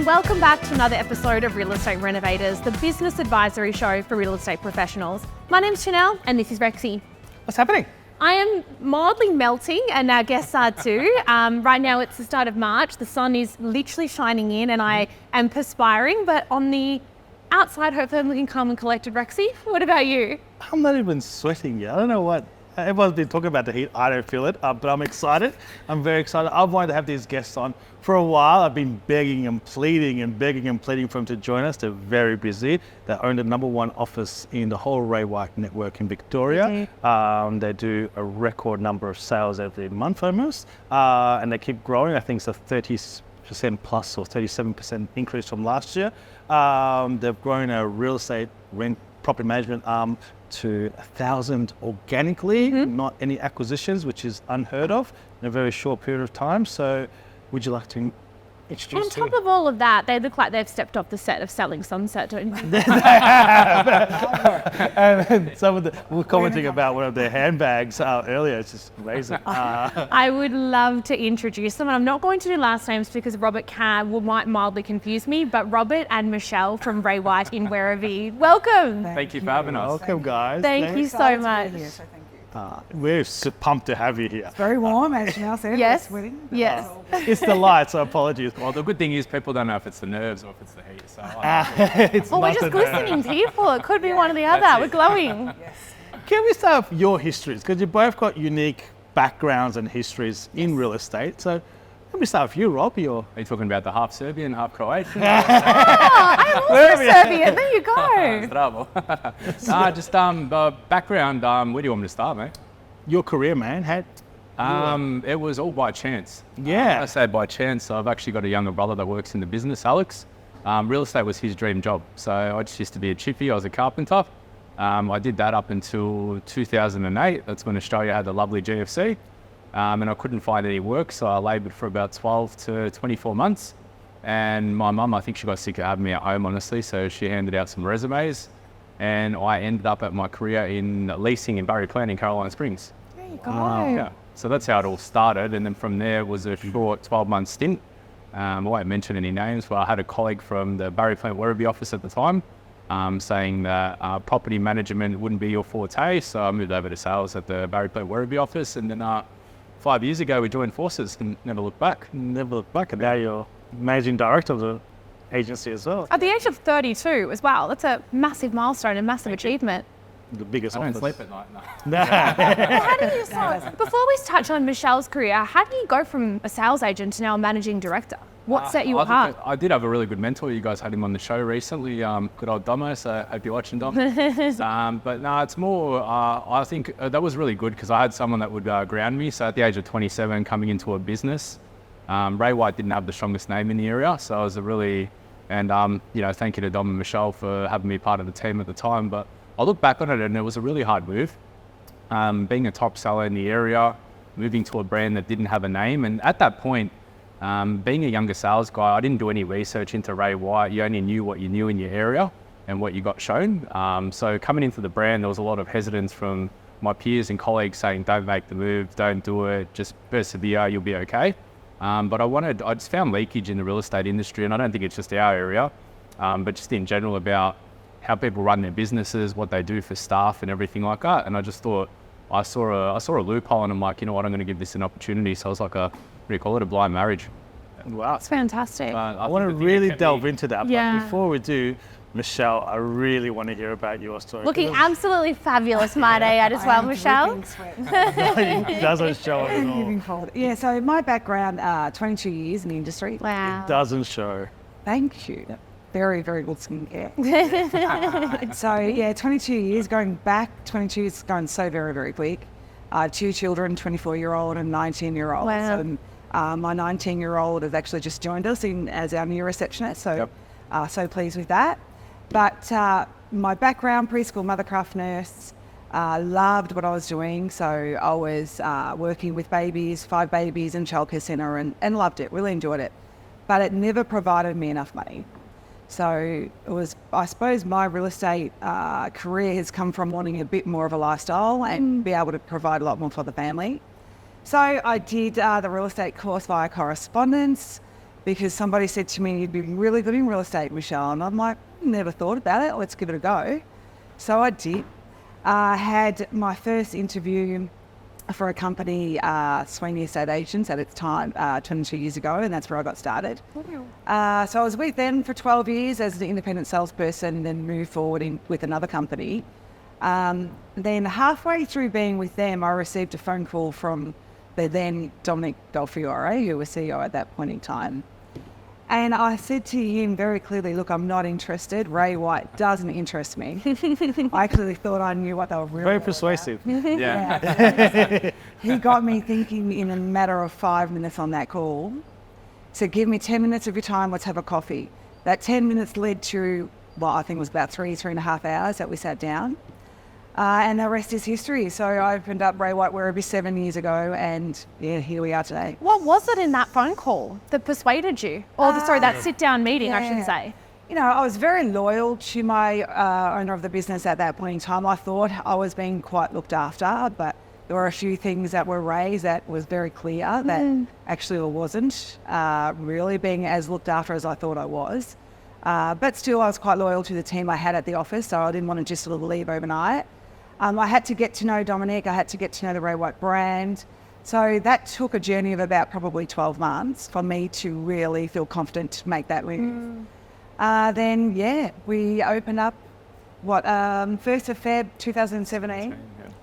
and welcome back to another episode of Real Estate Renovators, the business advisory show for real estate professionals. My name's Chanell and this is Rexy. What's happening? I am mildly melting and our guests are too. Right now it's the start of March. The sun is literally shining in and I am perspiring, but on the outside, hopefully I'm looking calm and collected. Rexy, what about you? I'm not even sweating yet. I don't know what. Everyone's been talking about the heat. I don't feel it, but I'm excited. I'm very excited. I've wanted to have these guests on for a while. I've been begging and pleading for them to join us. They're very busy. They own the #1 office in the whole Ray White network in Victoria. They do a record number of sales every month almost, and they keep growing. I think it's a 30% plus or 37% increase from last year. They've grown a real estate property management arm to 1,000 organically, not any acquisitions, which is unheard of in a very short period of time. So would you like to introduce On top of all of that, they look like they've stepped off the set of Selling Sunset, don't they? And some of we were commenting about one of their handbags earlier. It's just amazing. I would love to introduce them, and I'm not going to do last names because Robert might mildly confuse me, but Robert and Michelle from Ray White Werribee. Welcome. Thank you for having us. Welcome, guys. Thank you so much. We're pumped to have you here. It's very warm, as Chanel said. Yes. Sweating. Yes. It's the light, so apologies. Well, the good thing is people don't know if it's the nerves or if it's the heat. So Well, we're just glistening people. It could be one or the other. We're glowing. Yes. Can we start with your histories? Because you both got unique backgrounds and histories in real estate. So let me start with you, Rob. Are you talking about the half Serbian, half Croatian? I'm also Serbian. There you go. Bravo. Just background. Where do you want me to start, mate? Your career, man. It was all by chance. Yeah. I say by chance. I've actually got a younger brother that works in the business, Alex. Real estate was his dream job. So I just used to be a chippy. I was a carpenter. I did that up until 2008. That's when Australia had the lovely GFC. And I couldn't find any work, so I laboured for about 12 to 24 months. And my mum, I think she got sick of having me at home, honestly, so she handed out some resumes. And I ended up at my career in leasing in Barry Plan in Caroline Springs. There you go. Yeah. So that's how it all started. And then from there it was a short 12-month stint. I won't mention any names, but I had a colleague from the Barry Plan Werribee office at the time saying that property management wouldn't be your forte. So I moved over to sales at the Barry Plan Werribee office. And then 5 years ago, we joined forces and never looked back. And now you're managing director of the agency as well. At the age of 32 as well. That's a massive milestone and massive achievement. The biggest I don't office. sleep at night, no. Well, how do you before we touch on Michelle's career, how do you go from a sales agent to now a managing director? What set you apart? I did have a really good mentor. You guys had him on the show recently. Good old Domo, so I hope you're watching, Dom. But no, it's more, I think that was really good because I had someone that would ground me. So at the age of 27, coming into a business, Ray White didn't have the strongest name in the area. So I was thank you to Dom and Michelle for having me part of the team at the time. But I look back on it and it was a really hard move. Being a top seller in the area, moving to a brand that didn't have a name. And at that point, being a younger sales guy, I didn't do any research into Ray White. You only knew what you knew in your area and what you got shown. So coming into the brand, there was a lot of hesitance from my peers and colleagues saying, don't make the move, don't do it, just persevere, you'll be okay. But I just found leakage in the real estate industry, and I don't think it's just our area, but just in general about how people run their businesses, what they do for staff and everything like that. And I just thought, I saw a loophole and I'm like, you know what, I'm going to give this an opportunity. So I was like what do you call it, a blind marriage. Wow. It's fantastic. I want to really delve into that. Yeah. But before we do, Michelle, I really want to hear about your story. Looking absolutely fabulous, might I add as well, Michelle? It doesn't show it at all. Yeah, so my background, 22 years in the industry. Wow. It doesn't show. Thank you. Very, very good skincare. So yeah, 22 years, going back, 22 is going so very, very quick. 2 children, 24-year-old and 19-year-old. Wow. So, my 19-year-old has actually just joined us as our new receptionist, so so pleased with that. But my background, preschool mothercraft nurse, loved what I was doing. So I was working with babies, 5 babies in childcare centre and loved it, really enjoyed it. But it never provided me enough money. So it was, I suppose my real estate career has come from wanting a bit more of a lifestyle and be able to provide a lot more for the family. So I did the real estate course via correspondence, because somebody said to me, you'd be really good in real estate, Michelle. And I'm like, never thought about it. Let's give it a go. So I did. I had my first interview for a company, Sweeney Estate Agents at its time, 22 years ago, and that's where I got started. So I was with them for 12 years as an independent salesperson, and then moved forward with another company. Then halfway through being with them, I received a phone call from the then Dominic Belfiore, who was CEO at that point in time. And I said to him very clearly, look, I'm not interested. Ray White doesn't interest me. I actually thought I knew what they were really Very persuasive. Yeah. He got me thinking in a matter of 5 minutes on that call. So give me 10 minutes of your time, let's have a coffee. That 10 minutes led to, well, I think it was about 3.5 hours that we sat down. And the rest is history. So I opened up Ray White Werribee 7 years ago, and yeah, here we are today. What was it in that phone call that persuaded you? Or that sit-down meeting, I should say. You know, I was very loyal to my owner of the business at that point in time. I thought I was being quite looked after, but there were a few things that were raised that was very clear that actually I wasn't really being as looked after as I thought I was. But still, I was quite loyal to the team I had at the office, so I didn't want to just sort of leave overnight. I had to get to know Dominic. I had to get to know the Ray White brand. So that took a journey of about probably 12 months for me to really feel confident to make that move. Then, yeah, we opened up, 1st of Feb 2017.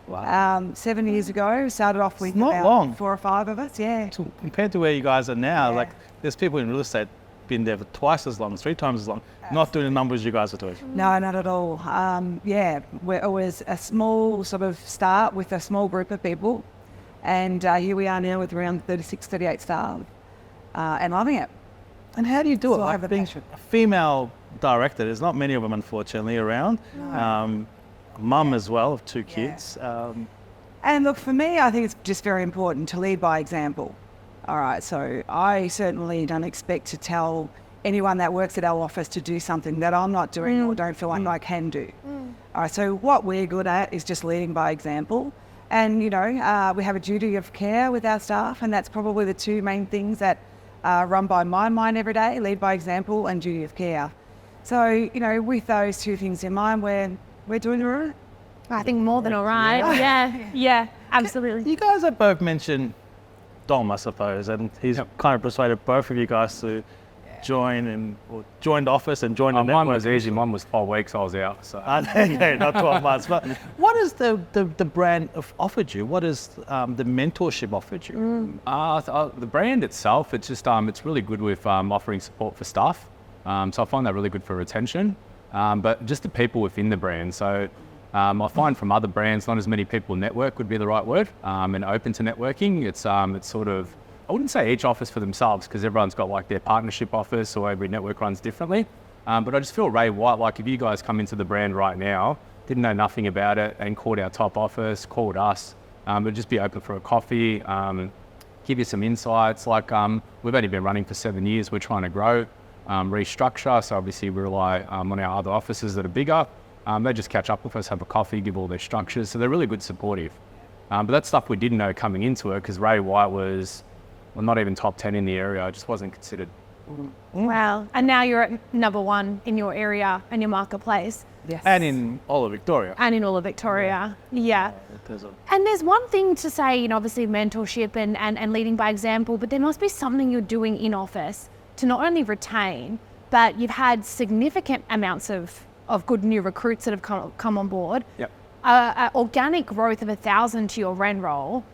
Wow. 7 years ago, started off with not about long. 4 or 5 of us, yeah. Compared to where you guys are now, Yeah. like there's people in real estate been there for twice as long, 3 times as long, not doing the numbers you guys are doing. No, not at all. It was a small sort of start with a small group of people, and here we are now with around 36, 38 staff, and loving it. And how do you do it? So I have Like the being passion. a female director, there's not many of them unfortunately around. Mum as well of 2 kids. And look, for me, I think it's just very important to lead by example. All right, so I certainly don't expect to tell anyone that works at our office to do something that I'm not doing or don't feel like I can do. All right, so what we're good at is just leading by example. And, you know, we have a duty of care with our staff, and that's probably the 2 main things that run by my mind every day, lead by example and duty of care. So, you know, with those 2 things in mind, we're doing it right. I think more than all right. Yeah, absolutely. You guys have both mentioned Dom, I suppose, and he's kind of persuaded both of you guys to join the office and join the network. Mine was easy. Mine was 5 weeks. I was out. So. Okay, not 12 months. But what is the brand offered you? What is the mentorship offered you? The brand itself, it's just it's really good with offering support for staff. So I find that really good for retention. But just the people within the brand. So I find from other brands, not as many people network would be the right word, and open to networking. It's sort of, I wouldn't say each office for themselves, because everyone's got like their partnership office, or every network runs differently. But I just feel Ray White, like if you guys come into the brand right now, didn't know nothing about it, and called our top office, called us, it'd just be open for a coffee, give you some insights. Like we've only been running for 7 years. We're trying to grow, restructure. So obviously we rely on our other offices that are bigger. They just catch up with us, have a coffee, give all their structures. So they're really good supportive. But that's stuff we didn't know coming into it, because Ray White was not even top 10 in the area. It just wasn't considered. Wow. And now you're at number 1 in your area and your marketplace. Yes. And in all of Victoria. And in all of Victoria. Yeah. There's a- And there's one thing to say, you know, obviously mentorship and leading by example, but there must be something you're doing in office to not only retain, but you've had significant amounts of good new recruits that have come on board. Yep. Organic growth of 1,000 to your REN roll,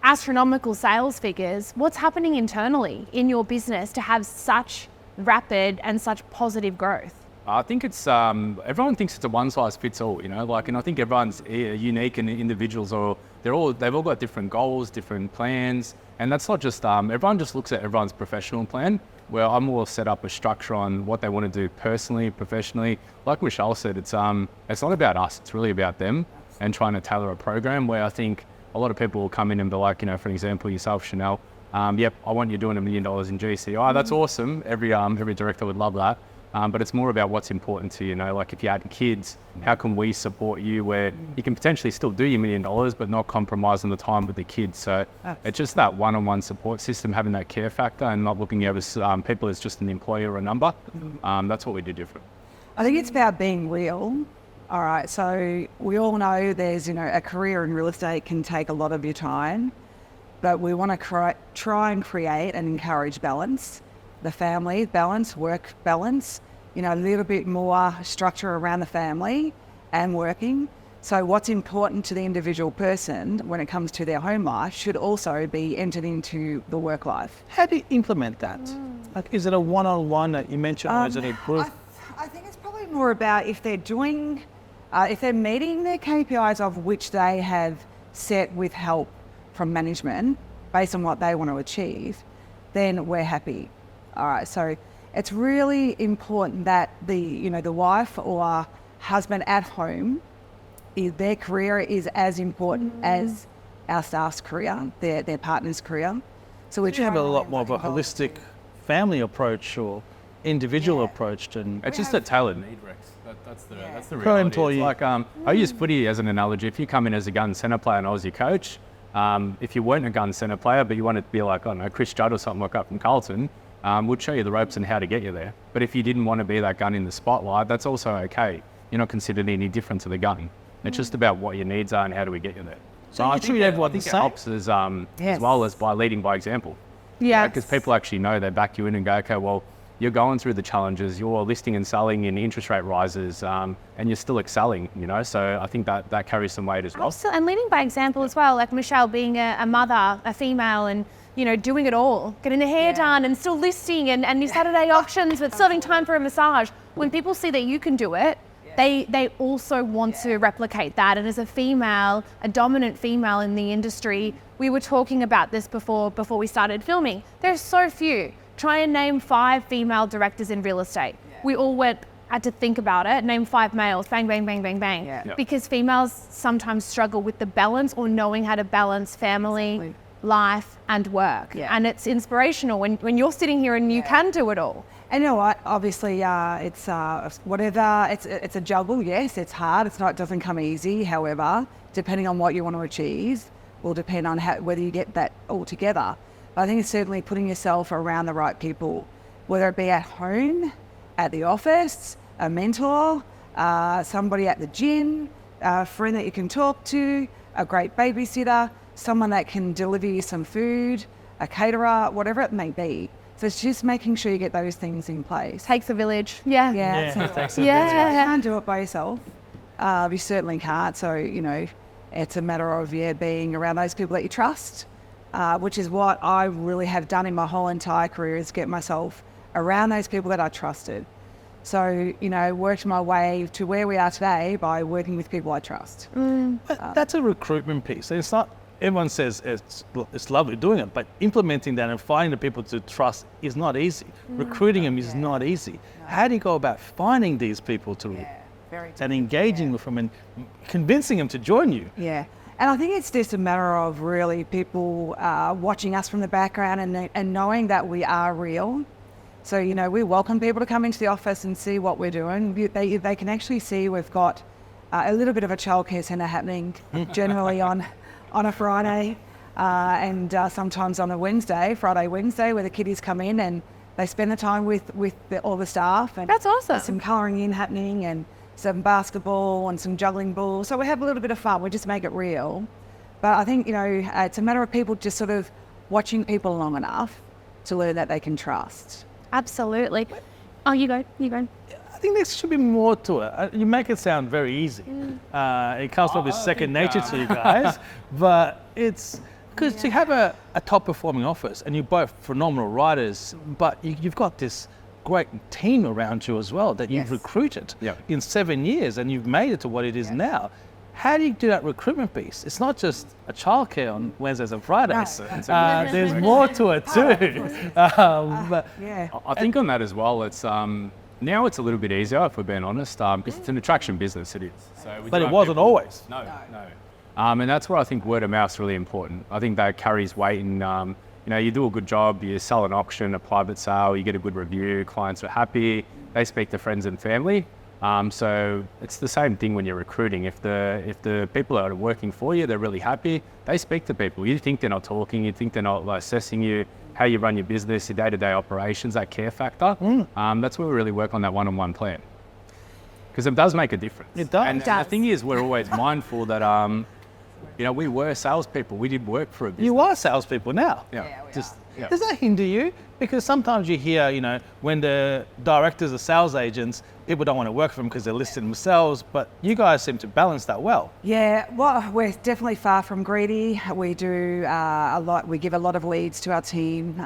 astronomical sales figures. What's happening internally in your business to have such rapid and such positive growth? I think it's everyone thinks it's a one size fits all, you know. Like, and I think everyone's unique, and individuals they've all got different goals, different plans, and that's not just everyone just looks at everyone's professional plan. Where I'm more set up a structure on what they want to do personally, professionally. Like Michelle said, it's not about us. It's really about them, and trying to tailor a program. Where I think a lot of people will come in and be like, you know, for example, yourself, Chanell. Yep, I want you doing $1 million in GCI. That's awesome. Every director would love that. But it's more about what's important to you. Like if you had kids, how can we support you where you can potentially still do your $1 million, but not compromise on the time with the kids. So it's just that one-on-one support system, having that care factor and not looking at people as just an employee or a number. That's what we do different. I think it's about being real. All right, so we all know there's, a career in real estate can take a lot of your time, but we want to try and create and encourage balance, the family balance, work balance, a little bit more structure around the family and working. So what's important to the individual person when it comes to their home life should also be entered into the work life. How do you implement that? Like, is it a one-on-one that you mentioned, or is it a group? I think it's probably more about if they're meeting their KPIs of which they have set with help from management based on what they want to achieve, then we're happy. All right, so it's really important that the wife or husband at home, their career is as important as our staff's career, their partner's career. So we have a lot more of a holistic family approach or individual approach, and it's just a tailored need, Rex. That's the per reality. employee. It's like I use footy as an analogy. If you come in as a gun centre player and I was your coach, if you weren't a gun centre player but you wanted to be like, I don't know, Chris Judd or something like that from Carlton, we'd show you the ropes and how to get you there. But if you didn't want to be that gun in the spotlight, that's also okay. You're not considered any different to the gun. It's just about what your needs are and how do we get you there. So I treat everyone the It same. helps as well as by leading by example. Yeah. Because people actually know, they back you in and go, okay, well, you're going through the challenges, you're listing and selling in interest rate rises, and you're still excelling, So I think that carries some weight as well. Absolutely. And leading by example as well, like Michelle being a mother, a female, and doing it all, getting the hair done and still listing and your Saturday auctions, but still having time for a massage. When people see that you can do it, they also want to replicate that. And as a female, a dominant female in the industry, we were talking about this before we started filming. There's so few. Try and name 5 female directors in real estate. We all had to think about it. Name 5 males. Bang, bang, bang, bang, bang. Yeah. Because females sometimes struggle with the balance or knowing how to balance family, life, and work. Yeah. And it's inspirational when you're sitting here and you can do it all. And you know what? Obviously, it's whatever. It's a juggle. Yes, it's hard. It doesn't come easy. However, depending on what you want to achieve, will depend on whether you get that all together. But I think it's certainly putting yourself around the right people, whether it be at home, at the office, a mentor, somebody at the gym, a friend that you can talk to, a great babysitter, someone that can deliver you some food, a caterer, whatever it may be. So it's just making sure you get those things in place. Takes a village. Yeah. Thanks. You can't do it by yourself. You certainly can't. So, it's a matter of being around those people that you trust, which is what I really have done in my whole entire career, is get myself around those people that I trusted. So, worked my way to where we are today by working with people I trust. But that's a recruitment piece. It's not, everyone says it's lovely doing it, but implementing that and finding the people to trust is not easy. Recruiting them is not easy. No. How do you go about finding these people and engaging with them and convincing them to join you? Yeah. And I think it's just a matter of really people watching us from the background and knowing that we are real. So, we welcome people to come into the office and see what we're doing. They can actually see we've got a little bit of a childcare centre happening generally on a Friday and sometimes on a Friday, Wednesday, where the kiddies come in and they spend the time with all the staff. And that's awesome. There's some colouring in happening and some basketball and some juggling balls. So we have a little bit of fun. We just make it real. But I think, it's a matter of people just sort of watching people long enough to learn that they can trust. Absolutely. Oh, you go. I think there should be more to it. You make it sound very easy. It comes from second nature to you guys, but it's because to have a top performing office and you're both phenomenal writers, but you've got this great team around you as well that you've recruited in 7 years and you've made it to what it is now. How do you do that recruitment piece? It's not just a childcare on Wednesdays and Fridays. There's more to it too. I think on that as well, it's now it's a little bit easier, if we're being honest, because it's an attraction business, it is. But it wasn't always. No. And that's where I think word of mouth is really important. I think that carries weight in, you do a good job, you sell an auction, a private sale, you get a good review, clients are happy, they speak to friends and family. So it's the same thing when you're recruiting. If the people that are working for you, they're really happy, they speak to people. You think they're not talking, you think they're not like, assessing you, how you run your business, your day-to-day operations, that care factor. That's where we really work on that one-on-one plan. Because it does make a difference. It does. And the thing is, we're always mindful that, we were salespeople. We did work for a business. You are salespeople now. Yeah. Does that hinder you? Because sometimes you hear, when the directors are sales agents, people don't want to work for them because they're listed themselves, but you guys seem to balance that well. Yeah, well, we're definitely far from greedy. We do a lot. We give a lot of leads to our team.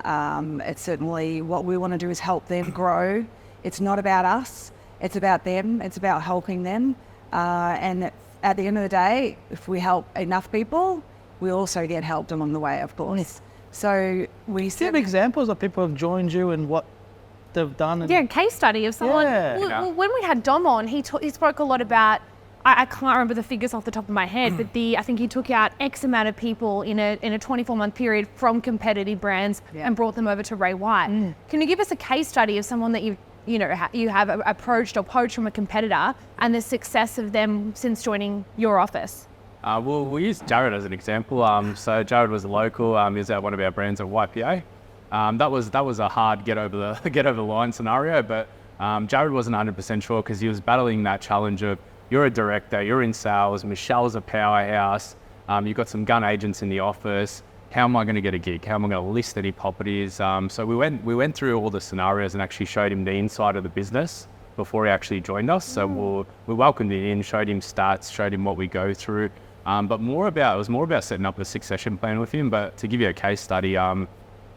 It's certainly what we want to do is help them grow. It's not about us. It's about them. It's about helping them. And at the end of the day, if we help enough people, we also get helped along the way, of course. So we Do you have examples of people who have joined you and what they've done? Yeah, case study of someone. Yeah. Well, when we had Dom on, he spoke a lot about, I can't remember the figures off the top of my head, but I think he took out X amount of people in a 24-month period from competitive brands and brought them over to Ray White. Can you give us a case study of someone that you have approached or poached from a competitor and the success of them since joining your office? Well, we use Jared as an example. So Jared was a local. He was at one of our brands at YPA. That was a hard get over the line scenario, but Jared wasn't 100% sure because he was battling that challenge of, you're a director, you're in sales, Michelle's a powerhouse, you've got some gun agents in the office. How am I going to get a gig? How am I going to list any properties? So we went through all the scenarios and actually showed him the inside of the business before he actually joined us. So we welcomed him in, showed him stats, showed him what we go through. But it was more about setting up a succession plan with him. But to give you a case study, I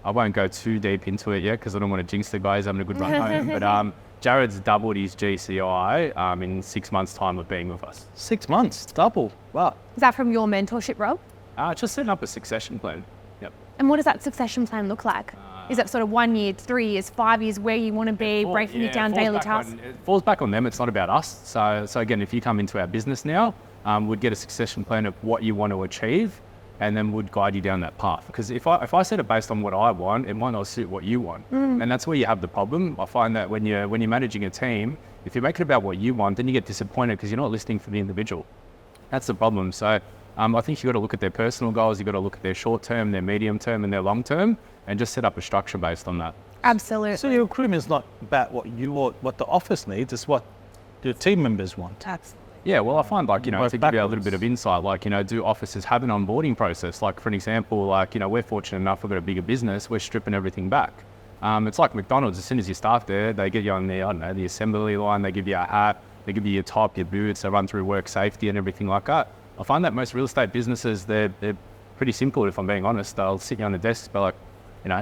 won't go too deep into it yet because I don't want to jinx the guy. He's having a good run home. But Jared's doubled his GCI in 6 months' time of being with us. 6 months, double. Wow. Is that from your mentorship, Rob? Just setting up a succession plan. Yep. And what does that succession plan look like? Is that sort of 1 year, 3 years, 5 years, where you want to be, breaking it down daily tasks? It falls back on them. It's not about us. So again, if you come into our business now, we'd get a succession plan of what you want to achieve, and then would guide you down that path. Because if I set it based on what I want, it might not suit what you want. And that's where you have the problem. I find that when you're managing a team, if you make it about what you want, then you get disappointed because you're not listening for the individual. That's the problem. So I think you've got to look at their personal goals, you've got to look at their short term, their medium term, and their long term, and just set up a structure based on that. Absolutely. So your recruitment is not about what the office needs, it's what your team members want. Absolutely. Yeah, well, I find to give you a little backwards. bit of insight, do offices have an onboarding process? Like, for an example, we're fortunate enough, we've got a bigger business, we're stripping everything back. It's like McDonald's. As soon as you start there, they get you on the assembly line, they give you a hat, they give you your top, your boots, they run through work safety and everything like that. I find that most real estate businesses, they're pretty simple, if I'm being honest. They'll sit you on the desk, but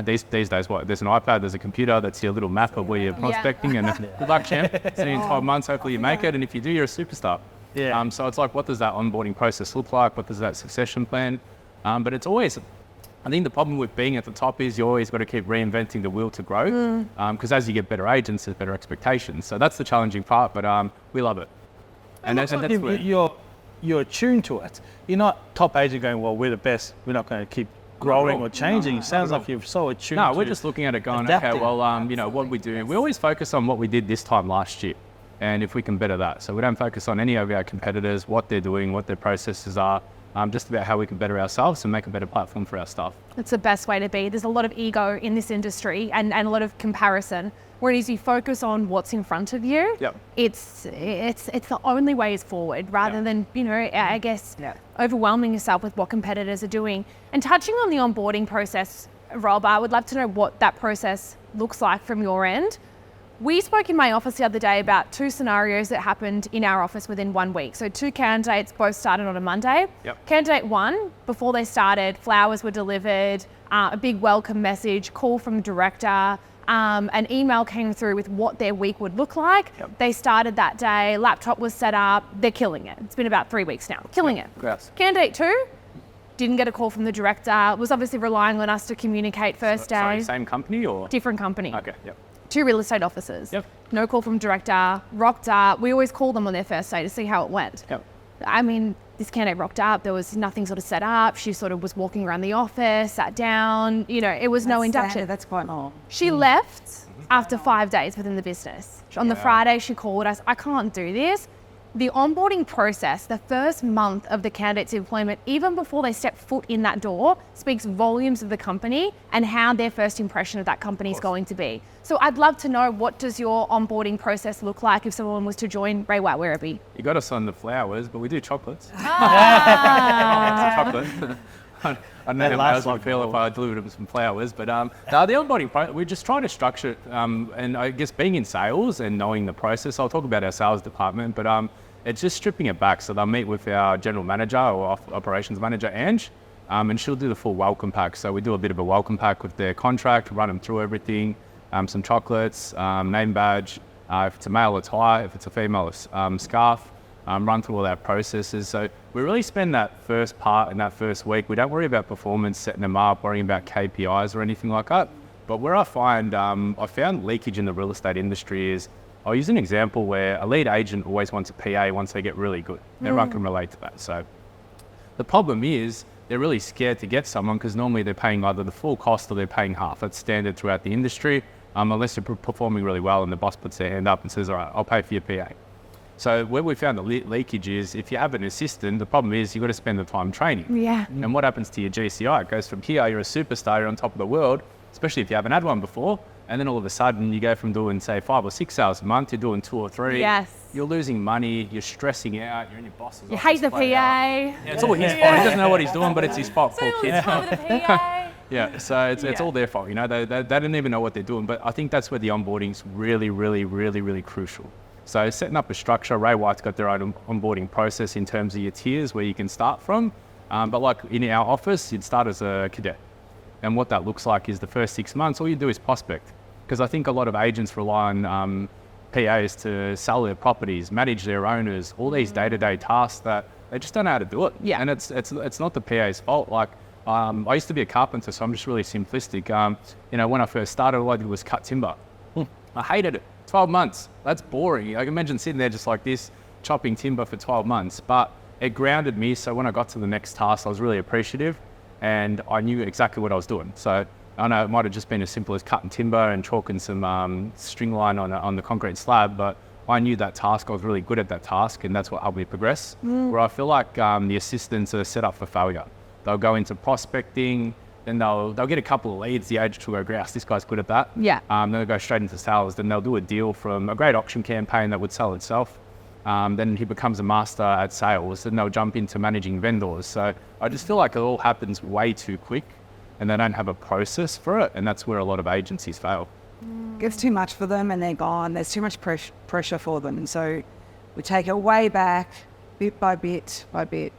these days, what? There's an iPad, there's a computer, that's your little map of where you're prospecting, and good luck, champ. See you in 12 months, hopefully you make it, and if you do, you're a superstar. Yeah. So it's like, what does that onboarding process look like? What does that succession plan? But it's always, I think the problem with being at the top is you always got to keep reinventing the wheel to grow. Because as you get better agents, there's better expectations. So that's the challenging part, but we love it. And that's where you're attuned to it. You're not top agent going, well, we're the best, we're not going to keep growing or changing. It sounds like you're so attuned to it. No, we're just looking at it going, adapting. okay, well, what we do. We always focus on what we did this time last year, and if we can better that. So we don't focus on any of our competitors, what they're doing, what their processes are, just about how we can better ourselves and make a better platform for our staff. It's the best way to be. There's a lot of ego in this industry and a lot of comparison. Whereas you focus on what's in front of you, it's the only way is forward rather than, I guess, overwhelming yourself with what competitors are doing. And touching on the onboarding process, Rob, I would love to know what that process looks like from your end. We spoke in my office the other day about 2 scenarios that happened in our office within 1 week. So 2 candidates both started on a Monday. Candidate 1, before they started, flowers were delivered, a big welcome message, call from the director, an email came through with what their week would look like. They started that day, laptop was set up, they're killing it. It's been about 3 weeks now, killing it. Congrats. Candidate 2, didn't get a call from the director, was obviously relying on us to communicate first day. Sorry, same company or? Different company. Okay, 2 real estate offices. No call from director, rocked up. We always call them on their first day to see how it went. I mean, this candidate rocked up, there was nothing sort of set up. She sort of was walking around the office, sat down, it was no induction. Standard, that's quite long. She left after 5 days within the business. On the Friday, she called us, I can't do this. The onboarding process, the first month of the candidate's employment, even before they step foot in that door, speaks volumes of the company and how their first impression of that company is going to be. So I'd love to know, what does your onboarding process look like if someone was to join Ray White Werribee? You got us on the flowers, but we do chocolates. Ah. Chocolate. I don't know how else would feel if I delivered them some flowers, but the onboarding process, we're just trying to structure it, and I guess being in sales and knowing the process, I'll talk about our sales department, but it's just stripping it back. So they'll meet with our general manager or operations manager, Ange, and she'll do the full welcome pack. So we do a bit of a welcome pack with their contract, run them through everything, some chocolates, name badge, if it's a male, a tie, if it's a female, a scarf. Run through all our processes. So we really spend that first part in that first week. We don't worry about performance, setting them up, worrying about KPIs or anything like that. But where I found leakage in the real estate industry is, I'll use an example where a lead agent always wants a PA once they get really good. Everyone can relate to that. So the problem is they're really scared to get someone because normally they're paying either the full cost or they're paying half. That's standard throughout the industry, unless they're performing really well and the boss puts their hand up and says, all right, I'll pay for your PA. So where we found the leakage is, if you have an assistant, the problem is you've got to spend the time training. Yeah. And what happens to your GCI? It goes from here, you're a superstar, you're on top of the world, especially if you haven't had one before. And then all of a sudden you go from doing, say, 5 or 6 hours a month, you're doing 2 or 3. Yes. You're losing money, you're stressing out, you're in your boss's You office. hate the PA. Yeah, it's all his fault. He doesn't know what he's doing, but it's his fault. Poor kid. the PA. Yeah, so it's all their fault. They don't even know what they're doing. But I think that's where the onboarding's really, really, really, really crucial. So setting up a structure, Ray White's got their own onboarding process in terms of your tiers where you can start from. But like in our office, you'd start as a cadet. And what that looks like is the first 6 months, all you do is prospect. Because I think a lot of agents rely on PAs to sell their properties, manage their owners, all these day-to-day tasks that they just don't know how to do it. Yeah. And it's not the PA's fault. Like, I used to be a carpenter, so I'm just really simplistic. When I first started, all I did was cut timber. I hated it. 12 months. That's boring. I can imagine sitting there just like this, chopping timber for 12 months. But it grounded me, so when I got to the next task, I was really appreciative and I knew exactly what I was doing. So I know it might have just been as simple as cutting timber and chalking some string line on the concrete slab, but I knew that task. I was really good at that task, and that's what helped me progress. Where I feel like the assistants are set up for failure. They'll go into prospecting, then they'll get a couple of leads. The agent will go, grouse, this guy's good at that. Yeah. Then they'll go straight into sales. Then they'll do a deal from a great auction campaign that would sell itself. Then he becomes a master at sales. Then they'll jump into managing vendors. So I just feel like it all happens way too quick, and they don't have a process for it. And that's where a lot of agencies fail. It's too much for them and they're gone. There's too much pressure for them. And so we take it way back, bit by bit by bit.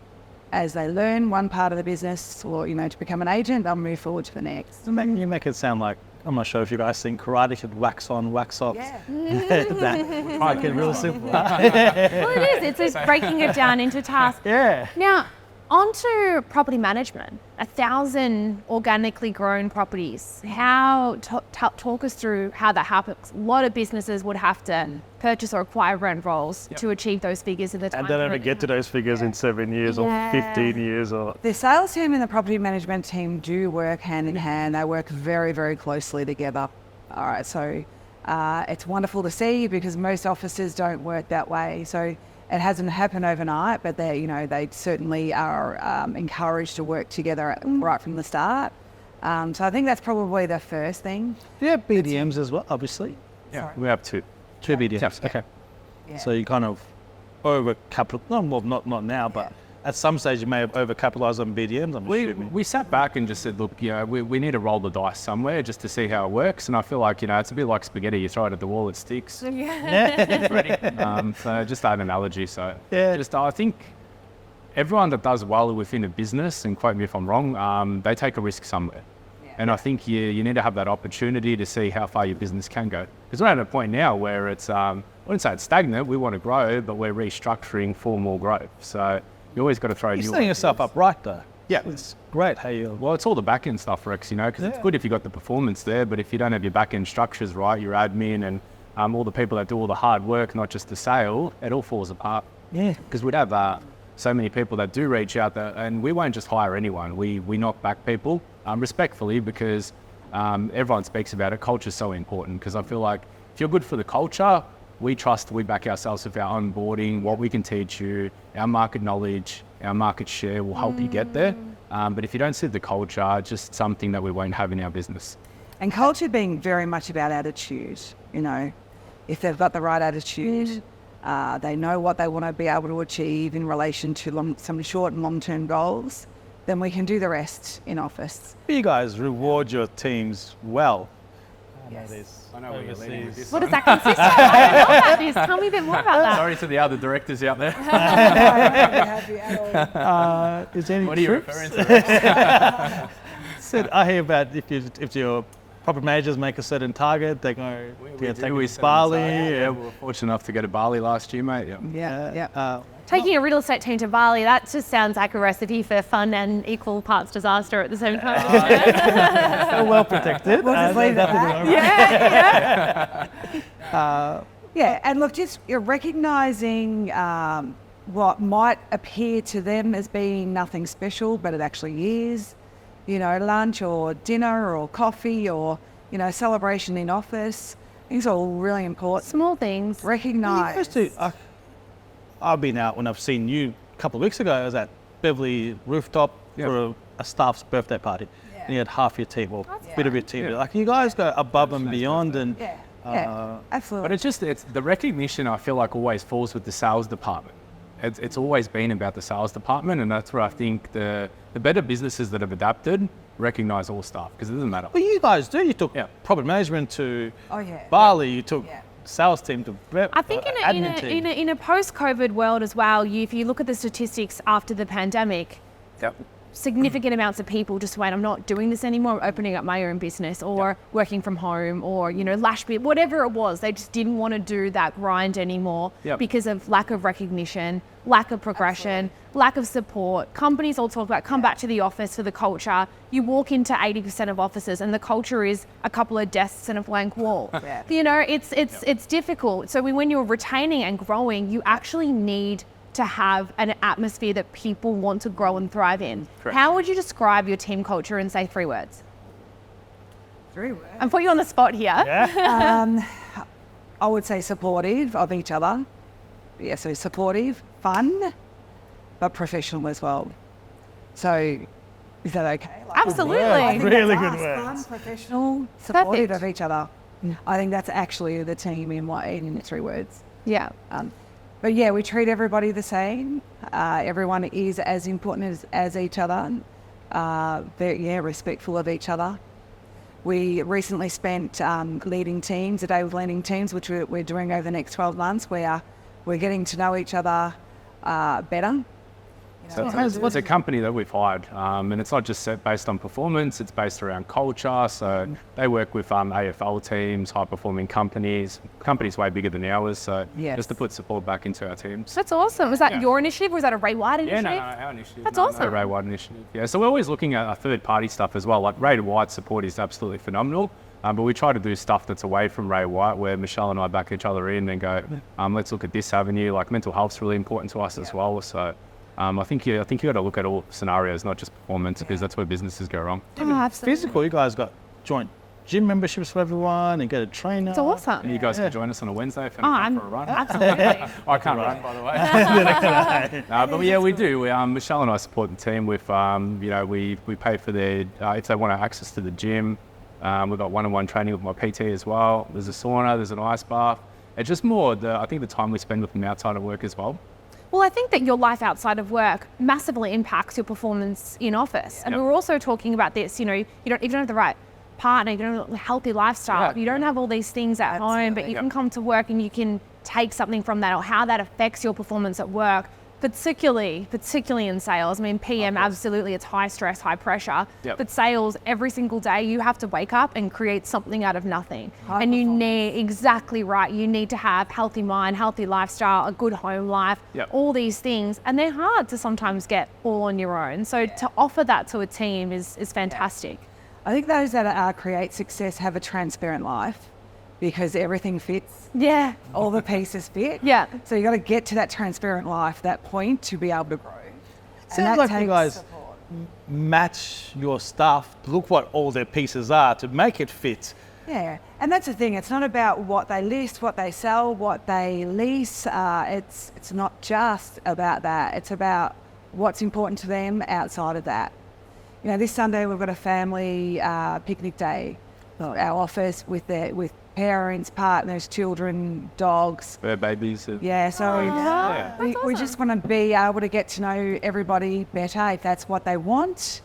As they learn one part of the business or, to become an agent, they'll move forward to the next. You make it sound like, I'm not sure if you guys think karate should wax on, wax off. Yeah. Make it real simple. Well, it is. It's just breaking it down into tasks. Yeah. Now, on to property management. 1,000 organically grown properties. Talk us through how that happens. A lot of businesses would have to purchase or acquire rent rolls to achieve those figures in the time. And they don't even get to those figures in 7 years or 15 years. Or The sales team and the property management team do work hand in hand. They work very, very closely together. All right, so it's wonderful to see because most offices don't work that way. So it hasn't happened overnight, but they certainly are encouraged to work together right from the start. So I think that's probably the first thing. yeah, BDMs as well, obviously. Yeah, we have two. Two BDMs. Okay. Yeah. So you kind of not now, but at some stage you may have overcapitalized on BDMs, I'm assuming. We sat back and just said, look, we need to roll the dice somewhere just to see how it works. And I feel like, it's a bit like spaghetti. You throw it at the wall, it sticks. So just that analogy. So I think everyone that does well within a business, and quote me if I'm wrong, they take a risk somewhere. And I think you need to have that opportunity to see how far your business can go. Because we're at a point now where it's, I wouldn't say it's stagnant, we want to grow, but we're restructuring for more growth. So you always got to throw You're new setting yourself up right, though. Yeah. It's great how you... Well, it's all the back-end stuff, Rex, because it's good if you got the performance there, but if you don't have your back-end structures right, your admin and all the people that do all the hard work, not just the sale, it all falls apart. Yeah. Because we'd have so many people that do reach out, and we won't just hire anyone. We knock back people respectfully, because everyone speaks about it. Culture is so important, because I feel like if you're good for the culture, we back ourselves with our onboarding, what we can teach you, our market knowledge, our market share will help you get there. But if you don't see the culture, just something that we won't have in our business. And culture being very much about attitude, you know. If they've got the right attitude, they know what they want to be able to achieve in relation to some short and long-term goals, then we can do the rest in office. You guys reward your teams well. Yes. I know where you're leading with this. What does that consist of? I don't know about this. Tell me a bit more about that. Sorry to the other directors out there. Is there any What are you trips? referring to? Said, I hear about if your property managers make a certain target, they go take to Bali. Yeah, we were fortunate enough to go to Bali last year, mate. Yeah. Taking a real estate team to Bali, that just sounds like a recipe for fun and equal parts disaster at the same time. They're well protected. We'll just leave it at that. Yeah, and look, just you're recognising what might appear to them as being nothing special, but it actually is. You know, lunch or dinner or coffee or, you know, celebration in office. These are all really important. Small things. Recognise. I've been out when I've seen you a couple of weeks ago. I was at Beverly Rooftop for a staff's birthday party. And you had half your team, or a bit of your team. Like, you guys go above and beyond. And Absolutely. But it's the recognition, I feel like, always falls with the sales department. It's always been about the sales department, and that's where I think the better businesses that have adapted recognise all staff, because it doesn't matter. Well, you guys do. You took property management to yeah. Bali. You took sales team to I think in a post-COVID world as well, if you look at the statistics after the pandemic, significant amounts of people just went, I'm not doing this anymore, I'm opening up my own business, or working from home, or, you know, lash bit, whatever it was. They just didn't want to do that grind anymore because of lack of recognition, lack of progression, lack of support. Companies all talk about come back to the office for the culture. You walk into 80% of offices and the culture is a couple of desks and a blank wall. You know, it's difficult. So when you're retaining and growing, you actually need to have an atmosphere that people want to grow and thrive in. Correct. How would you describe your team culture in, say, 3 words? 3 words. I'm putting you on the spot here. I would say supportive of each other. Yeah, so supportive, fun, but professional as well. So is that okay? Absolutely. I think Really that's good us, words. Fun, professional, supportive Perfect. of each other. I think that's actually the team in 3 words. Yeah. But yeah, we treat everybody the same. Everyone is as important as each other. They're respectful of each other. We recently spent leading teams, a day with leading teams, which we're doing over the next 12 months, where we're getting to know each other better. So it's a company that we've hired, and it's not just set based on performance, it's based around culture. So they work with AFL teams, high-performing companies way bigger than ours. So just to put support back into our teams. That's awesome. Was that your initiative or was that a Ray White initiative? No, our initiative. That's No, awesome. Ray White initiative. Yeah, so we're always looking at third-party stuff as well. Like Ray White's support is absolutely phenomenal. But we try to do stuff that's away from Ray White, where Michelle and I back each other in and go, let's look at this avenue. Like mental health's really important to us as well. So I think you got to look at all scenarios, not just performance, because that's where businesses go wrong. Oh, absolutely. Physical, you guys got joint gym memberships for everyone and get a trainer. It's awesome. And you guys can join us on a Wednesday if you I'm for a run. absolutely. I can't run, by the way. But yeah, we do. Michelle and I support the team with, we pay for their, if they want access to the gym. We've got one-on-one training with my PT as well. There's a sauna, there's an ice bath. It's just more, I think the time we spend with them outside of work as well. Well, I think that your life outside of work massively impacts your performance in office. And we're also talking about this, you don't have the right partner, you don't have a healthy lifestyle, you don't have all these things at home, but you can come to work and you can take something from that, or how that affects your performance at work, particularly in sales. I mean, PM, absolutely, it's high stress, high pressure, but sales, every single day, you have to wake up and create something out of nothing. And you need, exactly right, you need to have healthy mind, healthy lifestyle, a good home life, all these things. And they're hard to sometimes get all on your own. So to offer that to a team is fantastic. I think those that create success have a transparent life, because everything fits. Yeah. All the pieces fit. Yeah. So you got to get to that transparent life, that point to be able to grow. Sounds like you guys match your stuff, look what all their pieces are to make it fit. Yeah, and that's the thing. It's not about what they list, what they sell, what they lease. It's not just about that. It's about what's important to them outside of that. You know, this Sunday we've got a family picnic day. Our office with parents, partners, children, dogs. Fur babies. Yeah, so we just want to be able to get to know everybody better if that's what they want.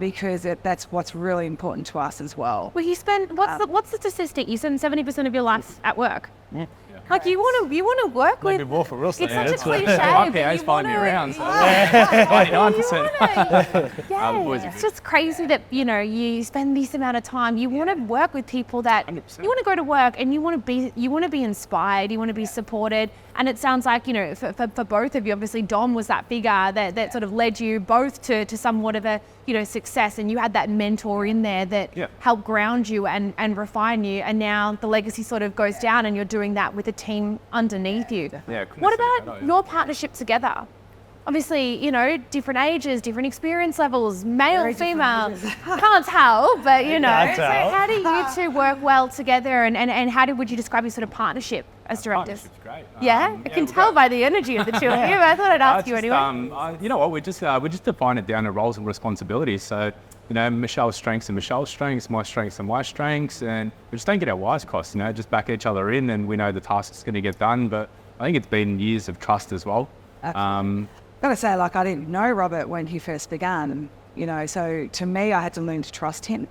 Because that's what's really important to us as well. Well, you spend what's the statistic? You spend 70% of your life at work. Yeah. Like you want to work with. Maybe more for real estate. It's such a cliche. My but PA's you following me wanna- around. So Yeah. 99%. Yeah, boys are it's just crazy that you spend this amount of time. You want to work with people that 100%. you want to go to work and you want to be inspired. You want to be supported. And it sounds like for both of you, obviously Dom was that figure that sort of led you both to somewhat of a success, and you had that mentor in there that helped ground you and refine you. And now the legacy sort of goes down, and you're doing that with a team underneath you. Yeah, What about your partnership together? Obviously, different ages, different experience levels, male, Very different female. ages. Can't tell, but Can't So tell. how do you two work well together, and how would you describe your sort of partnership as directors? Partnership's great. Yeah, I can tell by the energy of the two of you. I thought I'd ask you anyway. You know what? We just define it down to roles and responsibilities. So, Michelle's strengths and Michelle's strengths, my strengths and my strengths, and we just don't get our wires crossed. Just back each other in, and we know the task is going to get done. But I think it's been years of trust as well. Got to say, I didn't know Robert when he first began, so to me, I had to learn to trust him.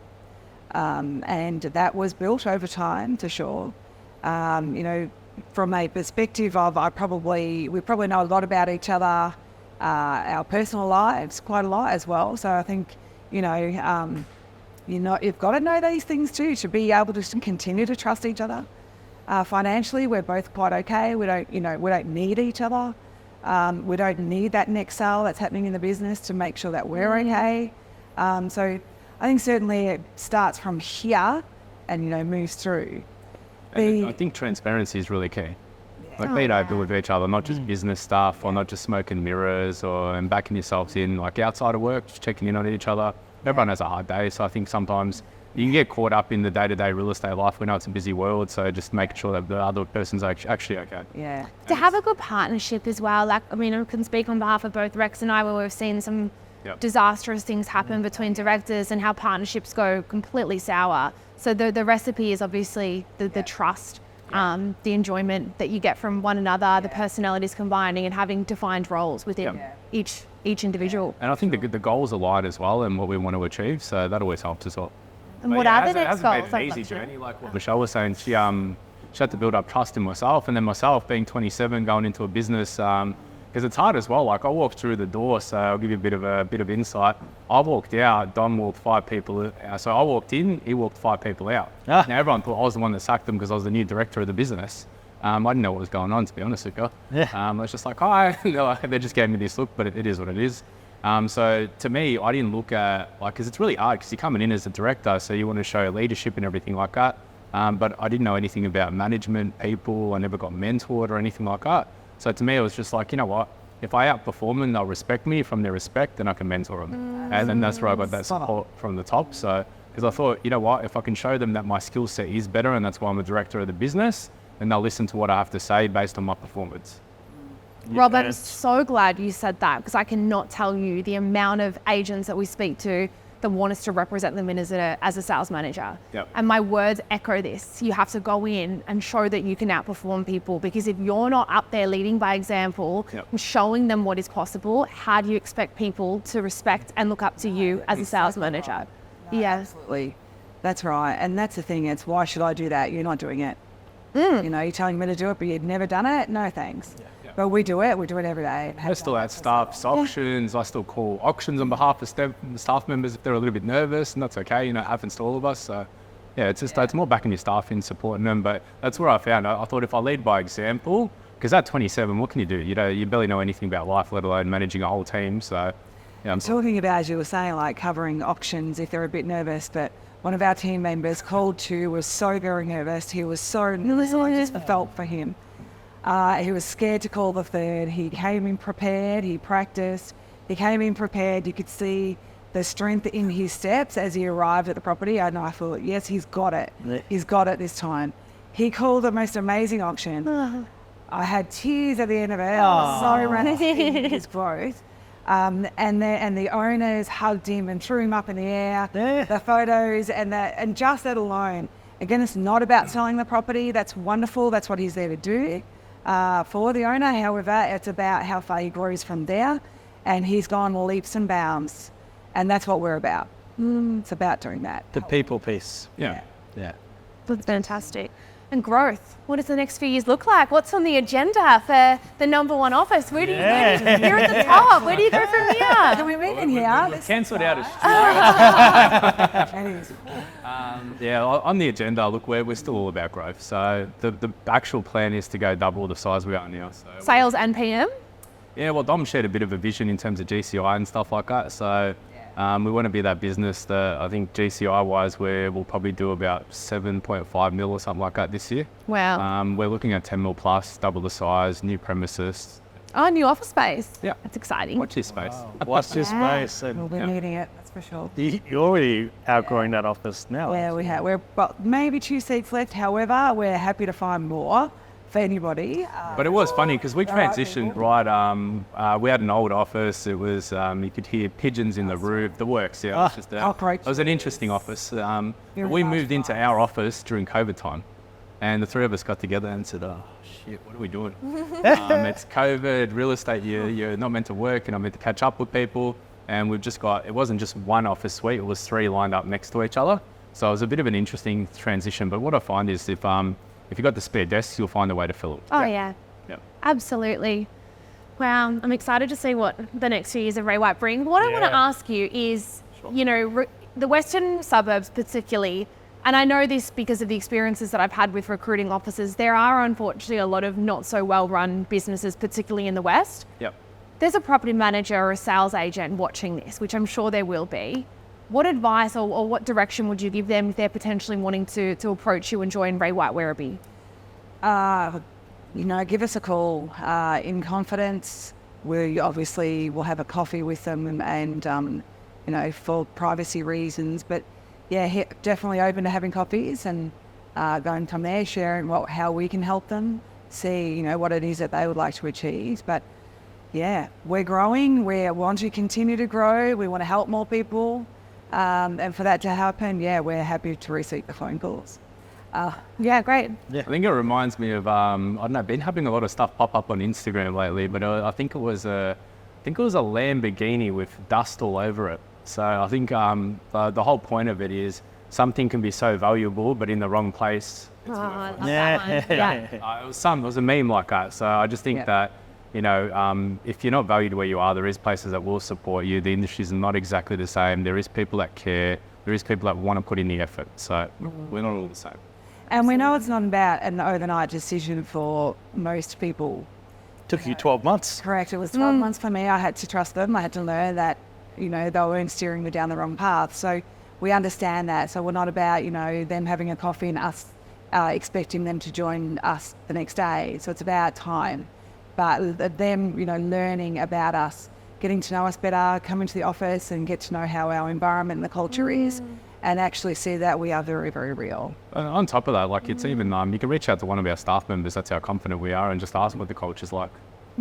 And that was built over time, for sure. From a perspective of we probably know a lot about each other, our personal lives quite a lot as well. So I think, you've got to know these things too, to be able to continue to trust each other. Financially, we're both quite okay. We don't need each other. We don't need that next sale that's happening in the business to make sure that we're okay. So I think certainly it starts from here and, moves through. I think transparency is really key. Like being open with each other, not just business stuff or not just smoke and mirrors and backing yourselves in, like outside of work, just checking in on each other. Everyone has a hard day, so I think sometimes you can get caught up in the day-to-day real estate life. We know it's a busy world, so just making sure that the other person's actually okay. Yeah. To have a good partnership as well. I can speak on behalf of both Rex and I, where we've seen some disastrous things happen between directors and how partnerships go completely sour. So the recipe is obviously the trust, the enjoyment that you get from one another, the personalities combining and having defined roles within each individual. And I think the goals align as well and what we want to achieve, so that always helps as well. And what are the next It hasn't goals? been an easy journey, like what Michelle was saying. She had to build up trust in myself, and then myself being 27, going into a business, because it's hard as well. Like I walked through the door, so I'll give you a bit of insight. I walked out, Don walked 5 people out. So I walked in, he walked 5 people out. Now everyone thought I was the one that sacked them because I was the new director of the business. I didn't know what was going on, to be honest with you. I was just like, hi. They just gave me this look, but it is what it is. So to me, I didn't look at, because it's really hard because you're coming in as a director, so you want to show leadership and everything like that. But I didn't know anything about management, people. I never got mentored or anything like that. So to me, it was just like, you know what? If I outperform them, they'll respect me. From their respect, then I can mentor them. And then that's where I got that support from the top. So, because I thought, you know what? If I can show them that my skill set is better and that's why I'm a director of the business, then they'll listen to what I have to say based on my performance. Rob, I'm so glad you said that, because I cannot tell you the amount of agents that we speak to that want us to represent them in as a sales manager. And my words echo this. You have to go in and show that you can outperform people, because if you're not up there leading by example and showing them what is possible, how do you expect people to respect and look up to you as a sales manager? Absolutely. That's right. And that's the thing. It's why should I do that? You're not doing it. You're telling me to do it, but you've never done it? No, thanks. But we do it. We do it every day. I still add staff auctions. I still call auctions on behalf of staff members if they're a little bit nervous, and that's okay. It happens to all of us. So, it's just it's more backing your staff in, supporting them. But that's where I found. I thought if I lead by example, because at 27, what can you do? You barely know anything about life, let alone managing a whole team. So, I'm talking about, as you were saying, like covering auctions if they're a bit nervous. But one of our team members called too, was so very nervous. He was so nervous. I just felt for him. He was scared to call the third. He came in prepared. He practiced. He came in prepared. You could see the strength in his steps as he arrived at the property. And I thought, yes, he's got it. He's got it this time. He called the most amazing auction. I had tears at the end of it. I was so wrapped in his growth. And the owners hugged him and threw him up in the air. The photos and just that alone. Again, it's not about selling the property. That's wonderful. That's what he's there to do for the owner. However, it's about how far he grows from there. And he's gone leaps and bounds. And that's what we're about. It's about doing that. The people piece. Yeah. That's fantastic. And growth. What does the next few years look like? What's on the agenda for the number one office? Where do you you're at the top? Where do you go from here? Can we meet in here? Cancelled out yeah, on the agenda, look, we're still all about growth. So the actual plan is to go double the size we are now. So Sales and PM? Yeah, well, Dom shared a bit of a vision in terms of GCI and stuff like that. So we want to be that business that I think GCI-wise, we'll probably do about 7.5 mil or something like that this year. Wow. We're looking at 10 mil plus, double the size, new premises. Oh, new office space. Yeah. That's exciting. Watch this space. Watch this space. We'll And be needing it, that's for sure. you're already outgrowing that office now. Yeah, we're maybe 2 seats left. However, we're happy to find more for anybody. But it was funny because we transitioned, right? We had an old office. It was, you could hear pigeons in the roof, the works. Yeah, it was just great. It was an interesting office. We moved into our office during COVID time. And the three of us got together and said, oh, shit, what are we doing? It's COVID, real estate, you're not meant to work and I'm meant to catch up with people. And we've just got, it wasn't just one office suite, it was 3 lined up next to each other. So it was a bit of an interesting transition. But what I find is if you've got the spare desks, you'll find a way to fill it. Oh, yeah. Absolutely. Wow, I'm excited to see what the next few years of Ray White bring. What I want to ask you is, you know, the western suburbs particularly, and I know this because of the experiences that I've had with recruiting officers, there are unfortunately a lot of not so well-run businesses, particularly in the West. Yep. There's a property manager or a sales agent watching this, which I'm sure there will be. What advice or what direction would you give them if they're potentially wanting to approach you and join Ray White Werribee? You know, give us a call in confidence. We obviously will have a coffee with them and you know, for privacy reasons. But yeah, definitely open to having coffees and going from there, sharing how we can help them, see, you know, what it is that they would like to achieve. But yeah, we're growing. We want to continue to grow. We want to help more people. And for that to happen, yeah, we're happy to receive the phone calls. Yeah, great. I think it reminds me of I don't know, been having a lot of stuff pop up on Instagram lately, but I think it was a Lamborghini with dust all over it. So I think the whole point of it is something can be so valuable, but in the wrong place. It's I love Yeah. that one. Yeah. it was a meme like that. So I just think that, you know, if you're not valued where you are, there is places that will support you. The industries are not exactly the same. There is people that care. There is people that want to put in the effort. So we're not all the same. And we know it's not about an overnight decision for most people. Took you 12 months. Correct. It was 12 months for me. I had to trust them. I had to learn that, you know, they weren't steering me down the wrong path. So we understand that. So we're not about, you know, them having a coffee and us expecting them to join us the next day. So it's about time. But them, you know, learning about us, getting to know us better, coming to the office and get to know how our environment and the culture is, and actually see that we are very, very real. On top of that, like it's even, you can reach out to one of our staff members, that's how confident we are, and just ask them what the culture's like.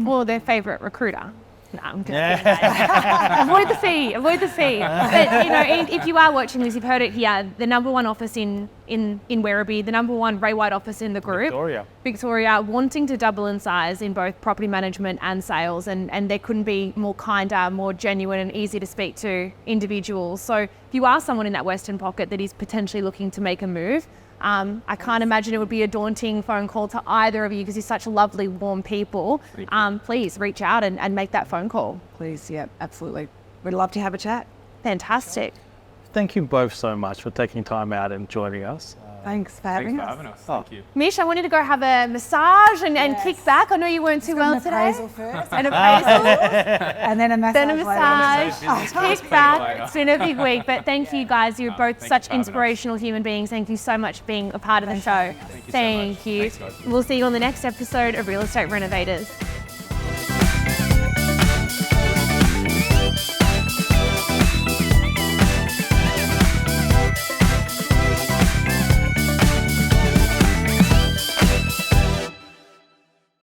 Or their favourite recruiter. No, I'm kidding. Avoid the fee. But, you know, if you are watching this, you've heard it here, the number one office in Werribee, the number one Ray White office in the group. Victoria, wanting to double in size in both property management and sales, and there couldn't be more kinder, more genuine and easy to speak to individuals. So if you are someone in that Western pocket that is potentially looking to make a move, I can't imagine it would be a daunting phone call to either of you because you're such lovely, warm people. Please reach out and make that phone call. Please, yeah, absolutely. We'd love to have a chat. Fantastic. Thank you both so much for taking time out and joining us. Thanks for having Thanks us. for having us. Thank you. Mish, I wanted to go have a massage and Yes. kick back. I know you weren't too well An today. appraisal first, An appraisal, and then a massage. then a later. massage, kick back. later. It's been a big week, but thank you guys. You're both thank you such for having us. inspirational human beings. Thank you so much for being a part of the show. Thank you so much. Thank you. Thanks, guys. We'll see you on the next episode of Real Estate Renovators.